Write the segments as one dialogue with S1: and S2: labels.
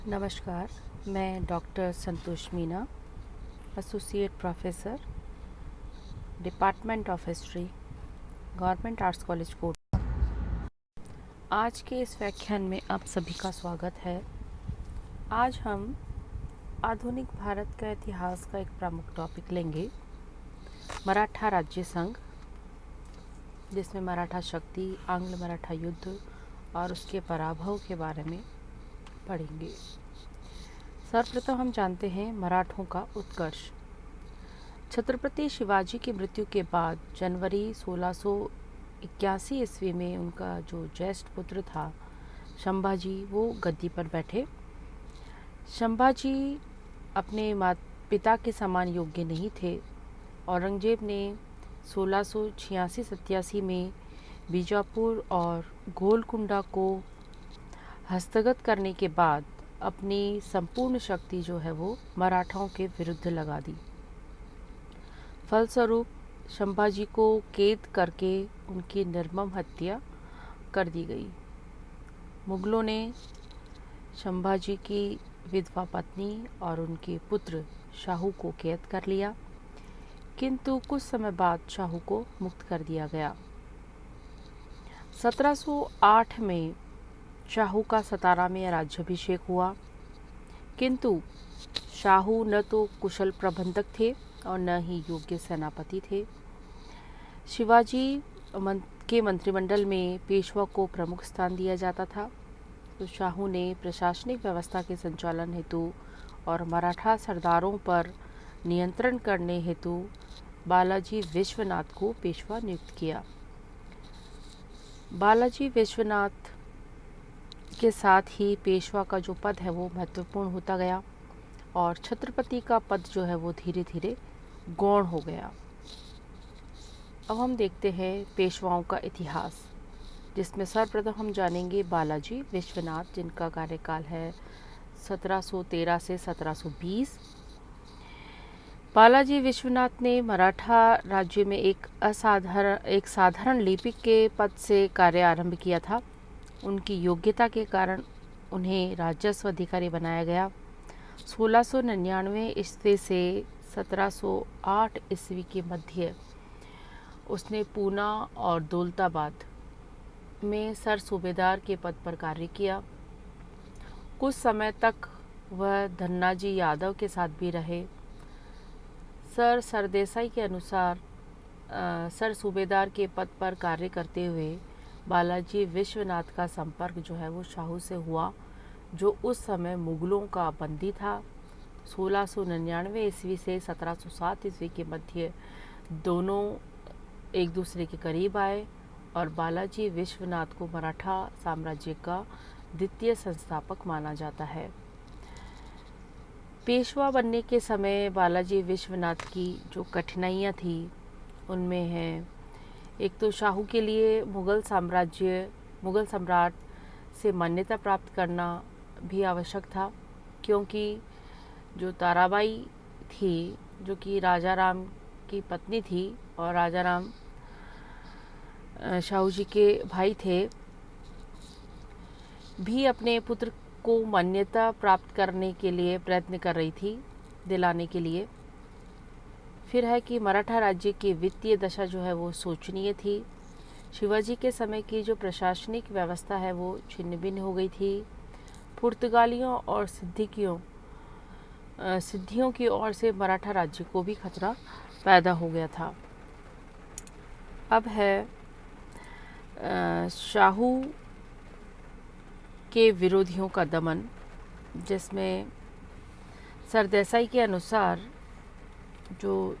S1: नमस्कार, मैं doctor Santosh Meena, associate professor, department of history, government arts college Kota. आज के इस व्याख्यान में आप सभी का स्वागत है। आज हम आधुनिक भारत का इतिहास का एक प्रमुख टॉपिक लेंगे, मराठा राज्य संघ, जिसमें मराठा शक्ति, आंग्ल मराठा युद्ध और उसके पराभव के बारे में पढ़ेंगे। सर्वप्रथम हम जानते हैं मराठों का उत्कर्ष। छत्रपति शिवाजी की मृत्यु के बाद जनवरी 1681 ईस्वी में उनका जो ज्येष्ठ पुत्र था संभाजी, वो गद्दी पर बैठे। संभाजी अपने पिता के समान योग्य नहीं थे। औरंगजेब ने 1686-87 में बीजापुर और गोलकुंडा को हस्तगत करने के बाद अपनी संपूर्ण शक्ति जो है वो मराठाओं के विरुद्ध लगा दी। फलस्वरूप संभाजी को कैद करके उनकी निर्मम हत्या कर दी गई। मुगलों ने संभाजी की विधवा पत्नी और उनके पुत्र शाहू को कैद कर लिया, किंतु कुछ समय बाद शाहू को मुक्त कर दिया गया। 1708 में शाहू का सतारा में राज्याभिषेक हुआ, किंतु शाहू न तो कुशल प्रबंधक थे और न ही योग्य सेनापति थे। शिवाजी के मंत्रिमंडल में पेशवा को प्रमुख स्थान दिया जाता था, तो शाहू ने प्रशासनिक व्यवस्था के संचालन हेतु और मराठा सरदारों पर नियंत्रण करने हेतु बालाजी विश्वनाथ को पेशवा नियुक्त किया। बालाजी विश्वनाथ के साथ ही पेशवा का जो पद है वो महत्वपूर्ण होता गया और छत्रपति का पद जो है वो धीरे धीरे गौण हो गया। अब हम देखते हैं पेशवाओं का इतिहास, जिसमें सर्वप्रथम हम जानेंगे बालाजी विश्वनाथ, जिनका कार्यकाल है 1713 से 1720। बालाजी विश्वनाथ ने मराठा राज्य में एक साधारण लिपिक के पद से कार्य आरंभ किया था। उनकी योग्यता के कारण उन्हें राजस्व अधिकारी बनाया गया। 1699 ईस्वी से 1708 ईस्वी के मध्य उसने पूना और दौलताबाद में सर सूबेदार के पद पर कार्य किया। कुछ समय तक वह धन्नाजी यादव के साथ भी रहे। सर सरदेसाई के अनुसार सर सूबेदार के पद पर कार्य करते हुए बालाजी विश्वनाथ का संपर्क जो है वो शाहू से हुआ, जो उस समय मुगलों का बंदी था। 1699 ईस्वी से 1707 ईस्वी के मध्य दोनों एक दूसरे के करीब आए और बालाजी विश्वनाथ को मराठा साम्राज्य का द्वितीय संस्थापक माना जाता है। पेशवा बनने के समय बालाजी विश्वनाथ की जो कठिनाइयाँ थी उनमें है, एक तो शाहू के लिए मुगल सम्राट से मान्यता प्राप्त करना भी आवश्यक था, क्योंकि जो ताराबाई थी, जो कि राजा राम की पत्नी थी और राजा राम शाहू जी के भाई थे, भी अपने पुत्र को मान्यता प्राप्त करने के लिए प्रयत्न कर रही थी, दिलाने के लिए। फिर है कि मराठा राज्य की वित्तीय दशा जो है वो शोचनीय थी। शिवाजी के समय की जो प्रशासनिक व्यवस्था है वो छिन्न भिन्न हो गई थी। पुर्तगालियों और सिद्धियों की ओर से मराठा राज्य को भी खतरा पैदा हो गया था। अब है शाहू के विरोधियों का दमन, जिसमें सरदेसाई के अनुसार जो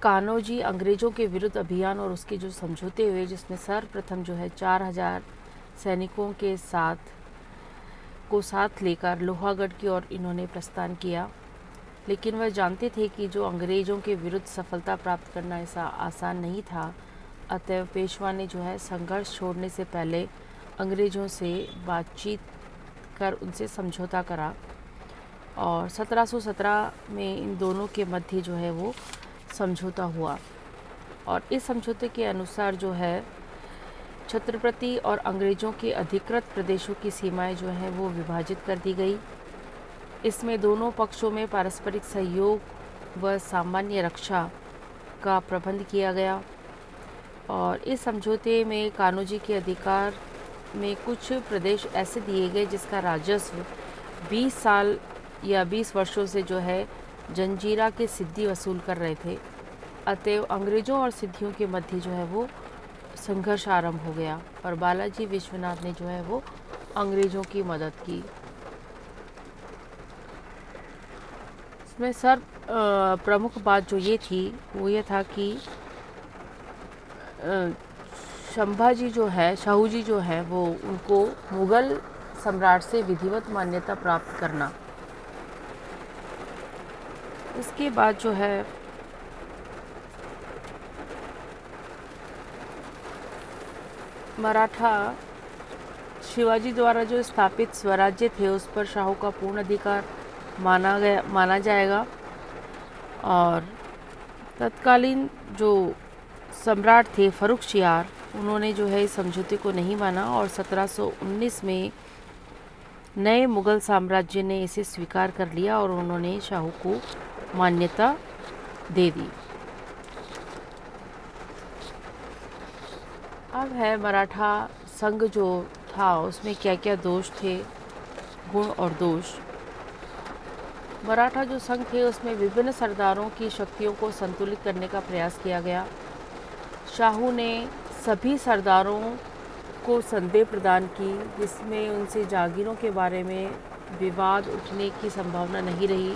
S1: कान्होजी अंग्रेज़ों के विरुद्ध अभियान और उसके जो समझौते हुए, जिसमें सर्वप्रथम जो है 4000 सैनिकों के साथ लेकर लोहागढ़ की ओर इन्होंने प्रस्थान किया। लेकिन वह जानते थे कि जो अंग्रेज़ों के विरुद्ध सफलता प्राप्त करना ऐसा आसान नहीं था। अतएव पेशवा ने जो है संघर्ष छोड़ने से पहले अंग्रेज़ों से बातचीत कर उनसे समझौता करा और 1717 में इन दोनों के मध्य जो है वो समझौता हुआ और इस समझौते के अनुसार जो है छत्रपति और अंग्रेज़ों के अधिकृत प्रदेशों की सीमाएं जो हैं वो विभाजित कर दी गई। इसमें दोनों पक्षों में पारस्परिक सहयोग व सामान्य रक्षा का प्रबंध किया गया और इस समझौते में कान्होजी के अधिकार में कुछ प्रदेश ऐसे दिए गए जिसका राजस्व 20 साल या 20 वर्षों से जो है जंजीरा के सिद्दी वसूल कर रहे थे। अतएव अंग्रेज़ों और सिद्धियों के मध्य जो है वो संघर्ष आरंभ हो गया और बालाजी विश्वनाथ ने जो है वो अंग्रेज़ों की मदद की। इसमें सर प्रमुख बात जो ये थी वो ये था कि संभाजी जो है, शाहू जी जो है वो उनको मुग़ल सम्राट से विधिवत मान्यता प्राप्त करना। इसके बाद जो है मराठा शिवाजी द्वारा जो स्थापित स्वराज्य थे उस पर शाहू का पूर्ण अधिकार माना जाएगा और तत्कालीन जो सम्राट थे फर्रुखशियार, उन्होंने जो है इस समझौते को नहीं माना और 1719 में नए मुग़ल साम्राज्य ने इसे स्वीकार कर लिया और उन्होंने शाहू को मान्यता दे दी। अब है मराठा संघ जो था उसमें क्या क्या दोष थे, गुण और दोष। मराठा जो संघ थे उसमें विभिन्न सरदारों की शक्तियों को संतुलित करने का प्रयास किया गया। शाहू ने सभी सरदारों को संदेह प्रदान की जिसमें उनसे जागीरों के बारे में विवाद उठने की संभावना नहीं रही।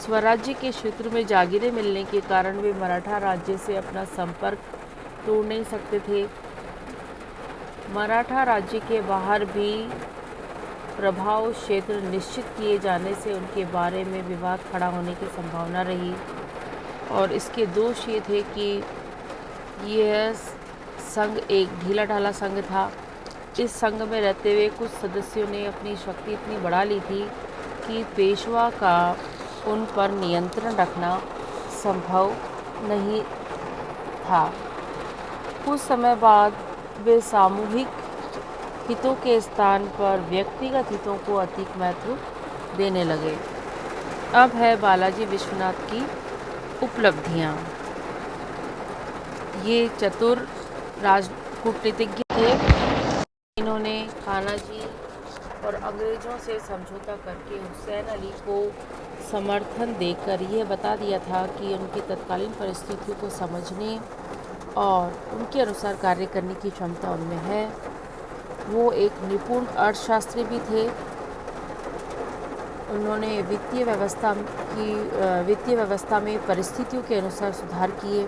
S1: स्वराज्य के क्षेत्र में जागीरें मिलने के कारण वे मराठा राज्य से अपना संपर्क तोड़ नहीं सकते थे। मराठा राज्य के बाहर भी प्रभाव क्षेत्र निश्चित किए जाने से उनके बारे में विवाद खड़ा होने की संभावना रही और इसके दोष ये थे कि यह संघ एक ढीला ढाला संघ था। इस संघ में रहते हुए कुछ सदस्यों ने अपनी शक्ति इतनी बढ़ा ली थी कि पेशवा का उन पर नियंत्रण रखना संभव नहीं था। कुछ समय बाद वे सामूहिक हितों के स्थान पर व्यक्तिगत हितों को अधिक महत्व देने लगे। अब है बालाजी विश्वनाथ की उपलब्धियाँ। ये चतुर राजकूटनीतिज्ञ थे। इन्होंने खानाजी और अंग्रेज़ों से समझौता करके हुसैन अली को समर्थन देकर यह बता दिया था कि उनकी तत्कालीन परिस्थितियों को समझने और उनके अनुसार कार्य करने की क्षमता उनमें है। वो एक निपुण अर्थशास्त्री भी थे। उन्होंने वित्तीय व्यवस्था में परिस्थितियों के अनुसार सुधार किए।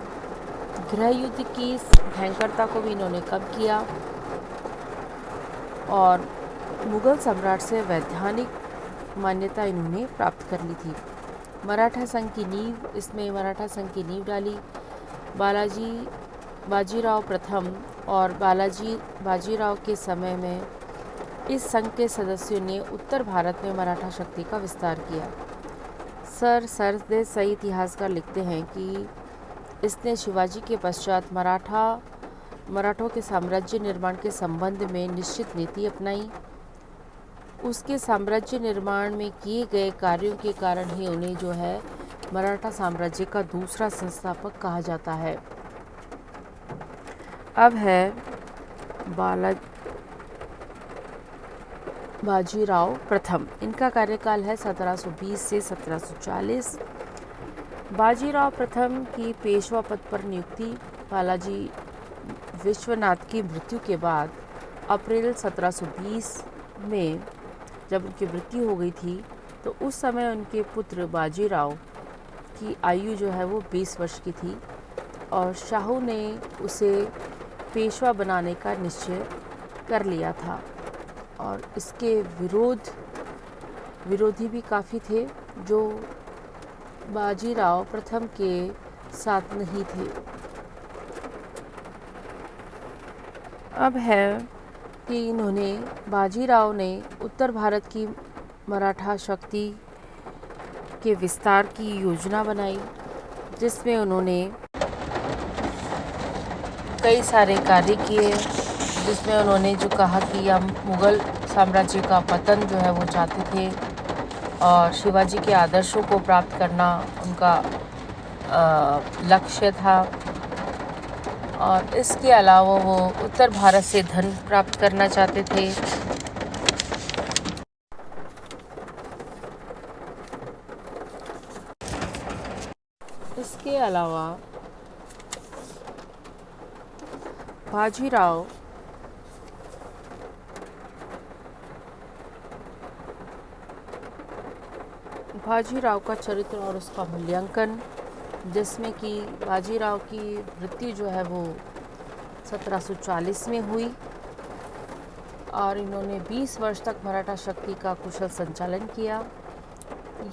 S1: गृह युद्ध की भयंकरता को भी इन्होंने कम किया और मुग़ल सम्राट से वैधानिक मान्यता इन्होंने प्राप्त कर ली थी। मराठा संघ की नींव डाली। बाजीराव प्रथम और बाजीराव के समय में इस संघ के सदस्यों ने उत्तर भारत में मराठा शक्ति का विस्तार किया। सर सरदेसाई इतिहासकार लिखते हैं कि इसने शिवाजी के पश्चात मराठों के साम्राज्य निर्माण के संबंध में निश्चित नीति अपनाई। उसके साम्राज्य निर्माण में किए गए कार्यों के कारण ही उन्हें जो है मराठा साम्राज्य का दूसरा संस्थापक कहा जाता है। अब है बाजीराव प्रथम। इनका कार्यकाल है 1720 से 1740। बाजीराव प्रथम की पेशवा पद पर नियुक्ति बालाजी विश्वनाथ की मृत्यु के बाद अप्रैल 1720 में जब उनकी मृत्यु हो गई थी तो उस समय उनके पुत्र बाजीराव की आयु जो है वो 20 वर्ष की थी और शाहू ने उसे पेशवा बनाने का निश्चय कर लिया था और इसके विरोधी भी काफ़ी थे जो बाजीराव प्रथम के साथ नहीं थे। अब है कि बाजीराव ने उत्तर भारत की मराठा शक्ति के विस्तार की योजना बनाई जिसमें उन्होंने कई सारे कार्य किए। जिसमें उन्होंने जो कहा कि हम मुग़ल साम्राज्य का पतन जो है वो चाहते थे और शिवाजी के आदर्शों को प्राप्त करना उनका लक्ष्य था। और इसके अलावा वो उत्तर भारत से धन प्राप्त करना चाहते थे। इसके अलावा बाजीराव का चरित्र और उसका मूल्यांकन, जिसमें कि बाजीराव की मृत्यु जो है वो 1740 में हुई और इन्होंने 20 वर्ष तक मराठा शक्ति का कुशल संचालन किया।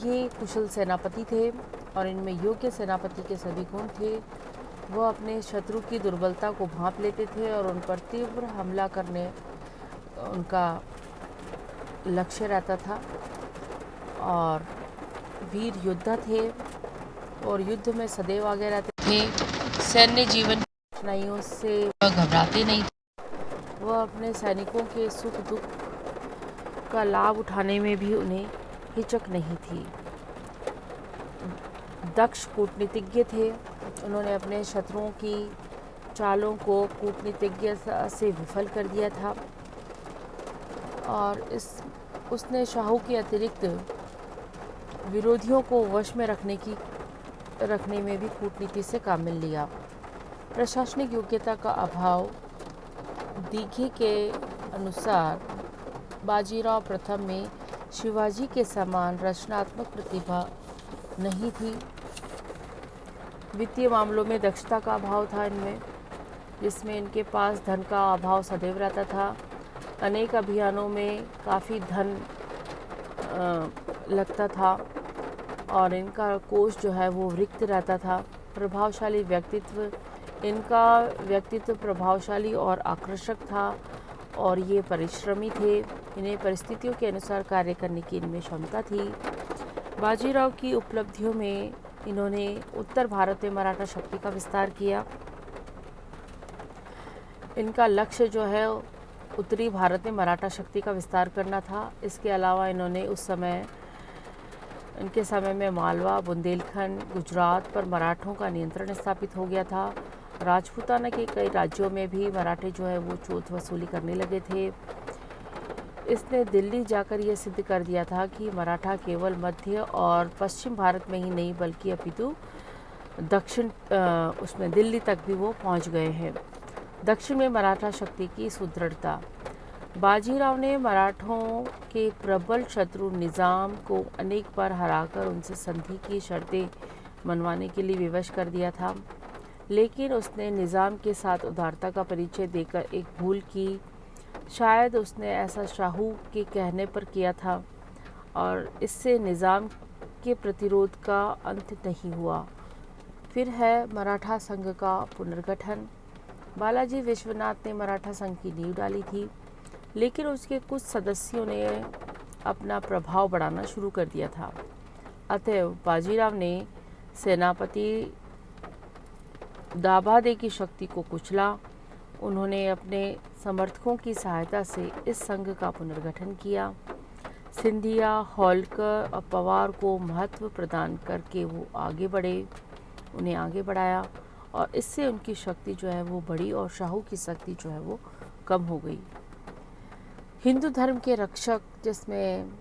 S1: ये कुशल सेनापति थे और इनमें योग्य सेनापति के सभी गुण थे। वह अपने शत्रु की दुर्बलता को भांप लेते थे और उन पर तीव्र हमला करने उनका लक्ष्य रहता था। और वीर योद्धा थे और युद्ध में सदैव आगे रहते थे। सैन्य जीवन की कठिनाइयों से वह घबराते नहीं थे। वह अपने सैनिकों के सुख दुख का लाभ उठाने में भी उन्हें हिचक नहीं थी। दक्ष कूटनीतिज्ञ थे। उन्होंने अपने शत्रुओं की चालों को कूटनीतिज्ञता से विफल कर दिया था और उसने शाहू के अतिरिक्त विरोधियों को वश में रखने में भी कूटनीति से काम मिल लिया। प्रशासनिक योग्यता का अभाव। दीघे के अनुसार बाजीराव प्रथम में शिवाजी के समान रचनात्मक प्रतिभा नहीं थी। वित्तीय मामलों में दक्षता का अभाव था इनमें, जिसमें इनके पास धन का अभाव सदैव रहता था। अनेक अभियानों में काफ़ी धन लगता था और इनका कोष जो है वो रिक्त रहता था। प्रभावशाली व्यक्तित्व। इनका व्यक्तित्व प्रभावशाली और आकर्षक था और ये परिश्रमी थे। इन्हें परिस्थितियों के अनुसार कार्य करने की इनमें क्षमता थी। बाजीराव की उपलब्धियों में इन्होंने उत्तर भारत में मराठा शक्ति का विस्तार किया। इनका लक्ष्य जो है उत्तरी भारत में मराठा शक्ति का विस्तार करना था। इसके अलावा इन्होंने इनके समय में मालवा, बुंदेलखंड, गुजरात पर मराठों का नियंत्रण स्थापित हो गया था। राजपूताना के कई राज्यों में भी मराठे जो है वो चोट वसूली करने लगे थे। इसने दिल्ली जाकर यह सिद्ध कर दिया था कि मराठा केवल मध्य और पश्चिम भारत में ही नहीं बल्कि अपितु दक्षिण उसमें दिल्ली तक भी वो पहुंच गए हैं। दक्षिण में मराठा शक्ति की सुदृढ़ता। बाजीराव ने मराठों के प्रबल शत्रु निज़ाम को अनेक बार हराकर उनसे संधि की शर्तें मनवाने के लिए विवश कर दिया था, लेकिन उसने निज़ाम के साथ उदारता का परिचय देकर एक भूल की। शायद उसने ऐसा शाहू के कहने पर किया था और इससे निज़ाम के प्रतिरोध का अंत नहीं हुआ। फिर है मराठा संघ का पुनर्गठन। बालाजी विश्वनाथ ने मराठा संघ की नींव डाली थी, लेकिन उसके कुछ सदस्यों ने अपना प्रभाव बढ़ाना शुरू कर दिया था। अतएव बाजीराव ने सेनापति दाभादे की शक्ति को कुचला। उन्होंने अपने समर्थकों की सहायता से इस संघ का पुनर्गठन किया। सिंधिया, होलकर और पवार को महत्व प्रदान करके वो उन्हें आगे बढ़ाया और इससे उनकी शक्ति जो है वो बढ़ी और शाहू की शक्ति जो है वो कम हो गई। हिंदू धर्म के रक्षक, जिसमें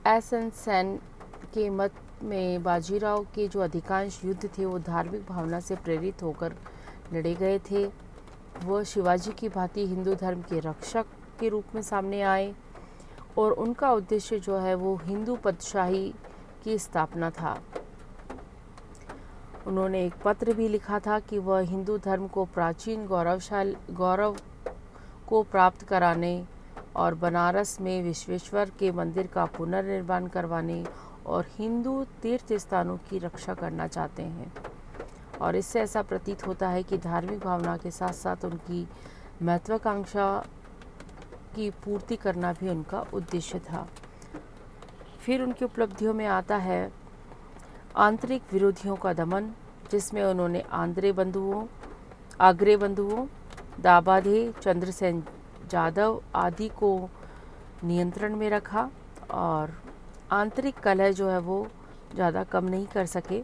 S1: एस.एन. सेन के मत में बाजीराव के जो अधिकांश युद्ध थे वो धार्मिक भावना से प्रेरित होकर लड़े गए थे। वह शिवाजी की भांति हिंदू धर्म के रक्षक के रूप में सामने आए और उनका उद्देश्य जो है वो हिंदू पदशाही की स्थापना था। उन्होंने एक पत्र भी लिखा था कि वह हिंदू धर्म को प्राचीन गौरव को प्राप्त कराने और बनारस में विश्वेश्वर के मंदिर का पुनर्निर्माण करवाने और हिंदू तीर्थ स्थानों की रक्षा करना चाहते हैं। और इससे ऐसा प्रतीत होता है कि धार्मिक भावना के साथ साथ उनकी महत्वाकांक्षा की पूर्ति करना भी उनका उद्देश्य था। फिर उनकी उपलब्धियों में आता है आंतरिक विरोधियों का दमन, जिसमें उन्होंने आग्रे बंधुओं दाभादे, चंद्रसेन जादव आदि को नियंत्रण में रखा और आंतरिक कलह जो है वो ज़्यादा कम नहीं कर सके।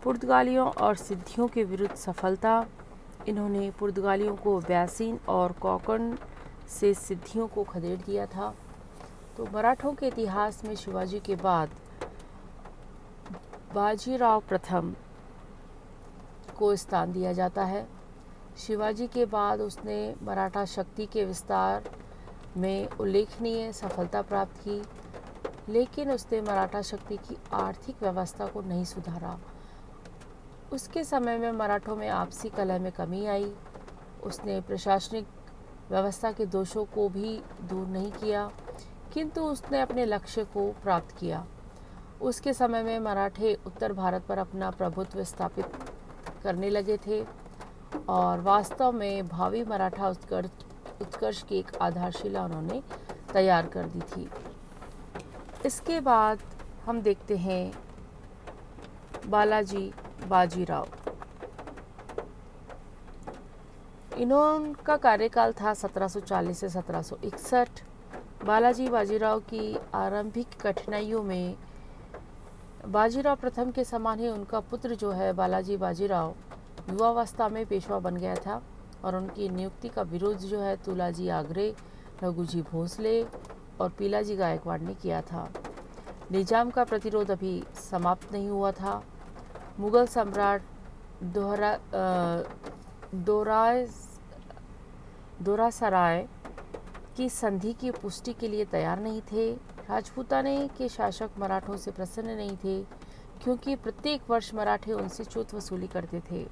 S1: पुर्तगालियों और सिद्धियों के विरुद्ध सफलता, इन्होंने पुर्तगालियों को ब्यासीन और कोंकण से सिद्धियों को खदेड़ दिया था। तो मराठों के इतिहास में शिवाजी के बाद बाजीराव प्रथम को स्थान दिया जाता है। शिवाजी के बाद उसने मराठा शक्ति के विस्तार में उल्लेखनीय सफलता प्राप्त की, लेकिन उसने मराठा शक्ति की आर्थिक व्यवस्था को नहीं सुधारा। उसके समय में मराठों में आपसी कलह में कमी आई। उसने प्रशासनिक व्यवस्था के दोषों को भी दूर नहीं किया, किंतु उसने अपने लक्ष्य को प्राप्त किया। उसके समय में मराठे उत्तर भारत पर अपना प्रभुत्व स्थापित करने लगे थे और वास्तव में भावी मराठा उत्कर्ष की एक आधारशिला उन्होंने तैयार कर दी थी। इसके बाद हम देखते हैं बालाजी बाजीराव। इनका कार्यकाल था 1740 से 1761। बालाजी बाजीराव की आरंभिक कठिनाइयों में बाजीराव प्रथम के समान ही उनका पुत्र जो है बालाजी बाजीराव युवावस्था में पेशवा बन गया था और उनकी नियुक्ति का विरोध जो है तुलाजी आगरे, रघुजी भोसले और पीलाजी गायकवाड़ ने किया था। निजाम का प्रतिरोध अभी समाप्त नहीं हुआ था। मुगल सम्राट दोरासराय की संधि की पुष्टि के लिए तैयार नहीं थे। राजपूताने के शासक मराठों से प्रसन्न नहीं थे, क्योंकि प्रत्येक वर्ष मराठे उनसे च्युत वसूली करते थे।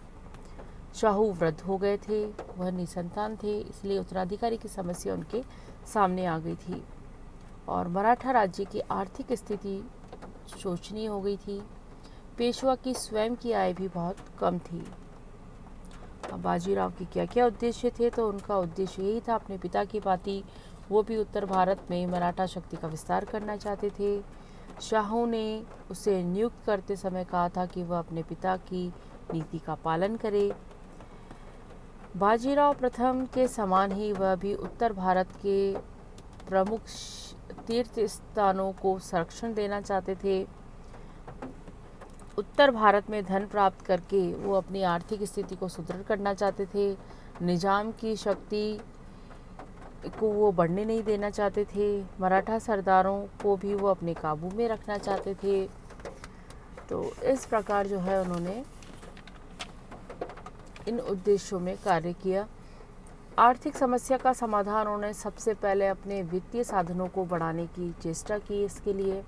S1: शाहू वृद्ध हो गए थे, वह निसंतान थे, इसलिए उत्तराधिकारी की समस्या उनके सामने आ गई थी और मराठा राज्य की आर्थिक स्थिति शोचनीय हो गई थी। पेशवा की स्वयं की आय भी बहुत कम थी। अब बाजीराव के क्या क्या उद्देश्य थे, तो उनका उद्देश्य यही था, अपने पिता की भांति वो भी उत्तर भारत में मराठा शक्ति का विस्तार करना चाहते थे। शाहू ने उसे नियुक्त करते समय कहा था कि वह अपने पिता की नीति का पालन करे। बाजीराव प्रथम के समान ही वह भी उत्तर भारत के प्रमुख तीर्थ स्थानों को संरक्षण देना चाहते थे। उत्तर भारत में धन प्राप्त करके वो अपनी आर्थिक स्थिति को सुदृढ़ करना चाहते थे। निजाम की शक्ति को वो बढ़ने नहीं देना चाहते थे। मराठा सरदारों को भी वो अपने काबू में रखना चाहते थे। तो इस प्रकार जो है उन्होंने इन उद्देश्यों में कार्य किया। आर्थिक समस्या का समाधान उन्होंने सबसे पहले अपने वित्तीय साधनों को बढ़ाने की चेष्टा की। इसके लिए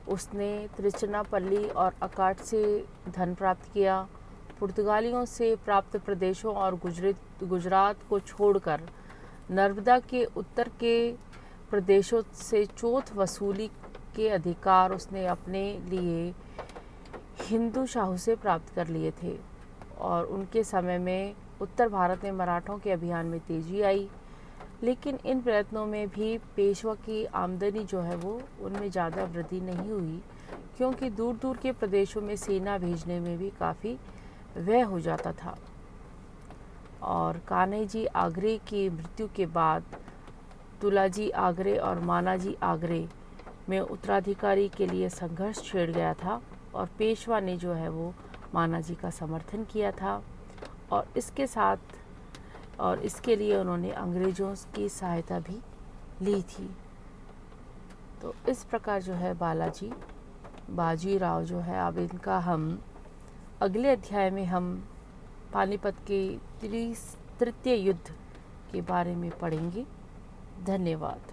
S1: उसने त्रिचनापल्ली और अकाट से धन प्राप्त किया। पुर्तगालियों से प्राप्त प्रदेशों और गुजरात को छोड़कर नर्मदा के उत्तर के प्रदेशों से चौथ वसूली के अधिकार उसने अपने लिए हिंदू शाहू से प्राप्त कर लिए थे और उनके समय में उत्तर भारत में मराठों के अभियान में तेजी आई। लेकिन इन प्रयत्नों में भी पेशवा की आमदनी जो है वो उनमें ज़्यादा वृद्धि नहीं हुई, क्योंकि दूर दूर के प्रदेशों में सेना भेजने में भी काफ़ी व्यय हो जाता था। और कान्हजी आगरे की मृत्यु के बाद तुलाजी आगरे और मानाजी आगरे में उत्तराधिकारी के लिए संघर्ष छिड़ गया था और पेशवा ने जो है वो मानाजी का समर्थन किया था और इसके लिए उन्होंने अंग्रेज़ों की सहायता भी ली थी। तो इस प्रकार जो है बालाजी बाजीराव जो है, अब इनका हम अगले अध्याय में हम पानीपत के तृतीय युद्ध के बारे में पढ़ेंगे। धन्यवाद।